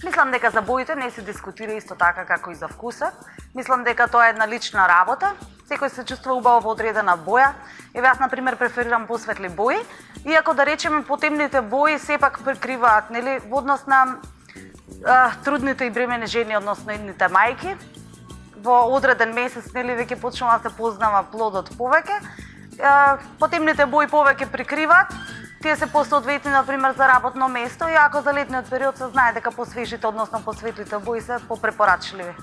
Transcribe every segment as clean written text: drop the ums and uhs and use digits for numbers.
Мислам дека за боите не се дискутира исто така како и за вкусот. Мислам дека тоа е една лична работа. Секој се чувствува убаво во одредена боја. Еве јас на пример преферирам посветли бои, иако да речеме потемните бои сепак прикриваат, нели, во однос на трудните и бремени жени, односно едните мајки. Во одреден месец, нели, веќе почнува да се познава плодот повеќе. Потемните бои повеќе прикриваат. Тие се посоодветни, например, за работно место, иако за летниот период се знае дека посвежите, односно посветлите бои се попрепорачливи.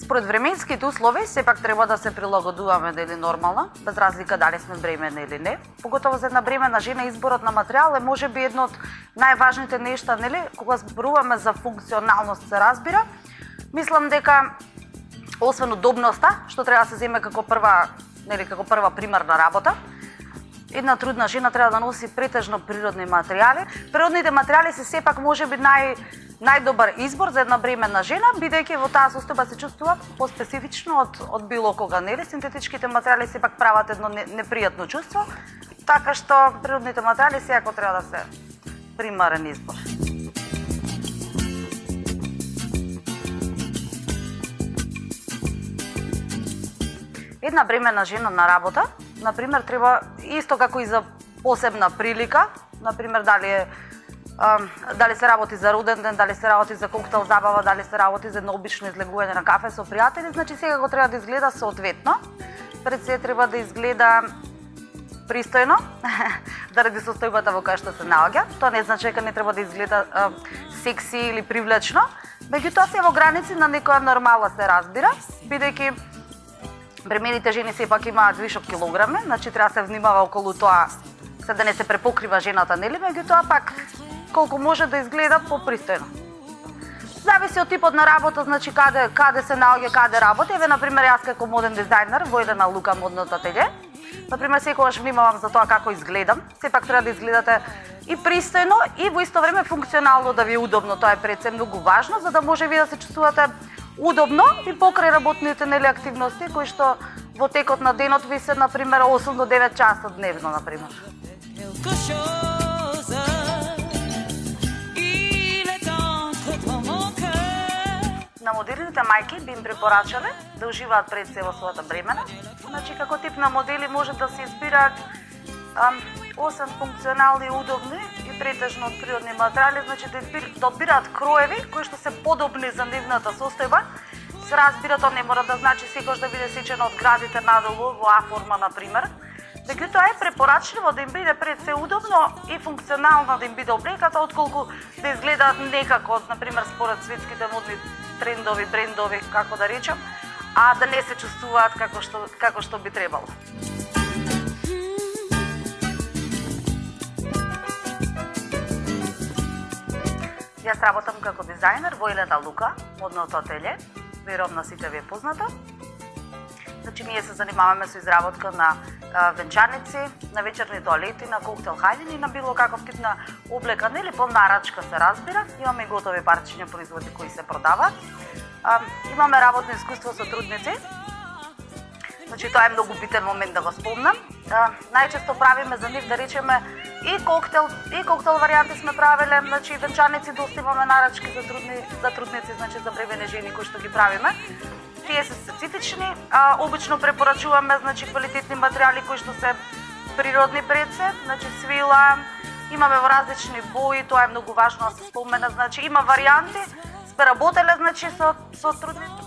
Според временските услови, сепак треба да се прилагодуваме дали нормално, без разлика дали сме бремени или не. Поготово за една бремена жена изборот на материјал е можеби едно од најважните нешта, нели, кога зборуваме за функционалност се разбира. Мислам дека освен удобноста, што треба да се земе како прва, нели, како прва примарна работа, една трудна жена треба да носи претежно природни материјали. Природните материјали се сепак можеби најдобар избор за една бременна жена, бидејќи во таа состојба се чувствува поспецифично од било кога, нели? Синтетичките материјали сепак прават едно непријатно чувство, така што природните материјали секако треба да се примарен избор. Една бременна жена на работа, например, треба исто како и за посебна прилика, например, дали се работи за роден ден, дали се работи за коктел забава, дали се работи за едно обично излегување на кафе со пријатели, значи секако треба да изгледа соодветно. Пред се треба да изгледа пристојно, заради состојбата во која што се наоѓа. Тоа не значи дека не треба да изгледа секси или привлечно, меѓутоа се во граници на некоја нормала се разбира, бидејќи бремените жени сепак имаат вишок килограми, значи треба да се внимава околу тоа, се да не се препокрива жената, нели, меѓутоа пак колку може да изгледа попристојно. Зависи од типот на работа, значи каде се наоѓа, каде работи. Еве, например, јас како моден дизајнер во Елена Лука модното ателје, например, секогаш внимавам за тоа како изгледам. Сепак треба да изгледате и пристојно и во исто време функционално да ви е удобно. Тоа е пред се многу важно, за да може ви да се чувствувате удобно и покрај работните, нели, активности кои што во текот на денот ви се, например, 8 до 9 часа дневно, например. На модерните мајки би им препорачале да уживаат пред се во својата бремена. Значи, како тип на модели може да се избираат освен функционални, удобни и претежно од природни материјали, значи да одбираат кроеви кои што се подобни за нивната состојба. Се разбира, тоа не мора да значи секогаш да биде сечено од градите надолу во А форма, например. Меѓутоа е препорачливо да им биде пред се удобно и функционално да им биде облеката, отколку да изгледаат некако, например, според светските модни трендови, брендови, како да речам, а да не се чувствуваат како што би требало. Јас работам како дизајнер во Елена Лука, модното ателје, верувам на сите ви е познато. Значи, ние се занимаваме со изработка на венчаници, на вечерни тоалети, на коктел хајдини и на било каков тип на облека, нели, по нарачка се разбира. Имаме и готови парчиња производи кои се продаваат. Имаме работно искуство со трудници. Значи, тоа е многу битен момент да го спомнам. Најчесто правиме за нив, да речеме, и коктел варијанти сме правеле, значи венчаници доста имаме нарачки за трудници, значи за бремени жени кои што ги правиме. Тие се специфични, обично препорачуваме, значи, квалитетни материјали кои што се природни пред се, значи свила, имаме во различни бои, тоа е многу важно да се спомена, значи има варијанти, сме работеле, значи, со трудници.